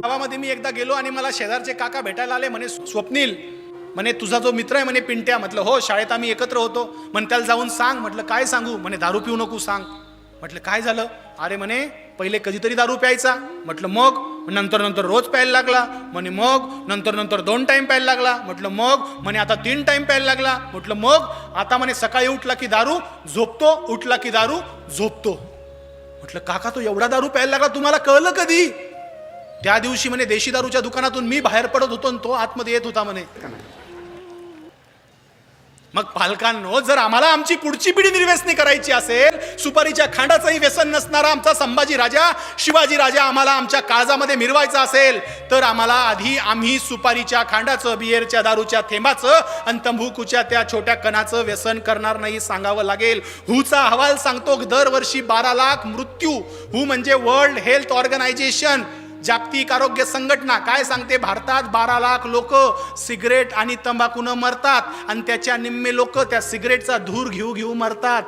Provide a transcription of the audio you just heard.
गावामध्ये मी एकदा गेलो आणि मला शेजारचे काका भेटायला आले. म्हणे स्वप्नील, म्हणे तुझा जो मित्र आहे म्हणे पिंट्या. म्हटलं हो, शाळेत आम्ही एकत्र होतो. म्हणे त्याला जाऊन सांग. म्हटलं काय सांगू? म्हणे दारू पिऊ नको सांग. म्हटलं काय झालं? अरे म्हणे पहिले कधीतरी दारू प्यायचा. म्हटलं मग? नंतर नंतर रोज प्यायला लागला. म्हणे मग? नंतर नंतर 2 टाइम प्यायला लागला. म्हटलं मग? म्हणे आता 3 टाइम प्यायला लागला. म्हटलं मग? आता म्हणे सकाळी उठला की दारू, झोपतो, उठला की दारू, झोपतो. म्हटलं काका तो एवढा दारू प्यायला लागला, तुम्हाला कळलं कधी? त्या दिवशी म्हणे देशी दारूच्या दुकानातून मी बाहेर पडत होतो आणि तो आतमध्ये येत होता म्हणे. मग पालकांनो, जर आम्हाला आमची पुढची पिढी निर्व्यसनी करायची असेल, सुपारीच्या खांडाचंही व्यसन नसणारा आमचा संभाजी राजा, शिवाजी राजा आम्हाला आमच्या काळजामध्ये मिरवायचा असेल, तर आम्हाला आधी आम्ही सुपारीच्या खांडाचं, बियरच्या दारूच्या थेंबाचं आणि तंबाखूच्या त्या छोट्या कणाचं व्यसन करणार नाही सांगावं लागेल. हुचा अहवाल सांगतो दरवर्षी 12 लाख मृत्यू. हू म्हणजे वर्ल्ड हेल्थ ऑर्गनायझेशन, जागतिक आरोग्य संघटना, काय सांगते? भारतात 12 लाख लोक सिगरेट आणि तंबाखूनं मरतात आणि त्याच्या निम्मे लोक त्या सिगरेटचा धूर घेऊ घेऊ मरतात.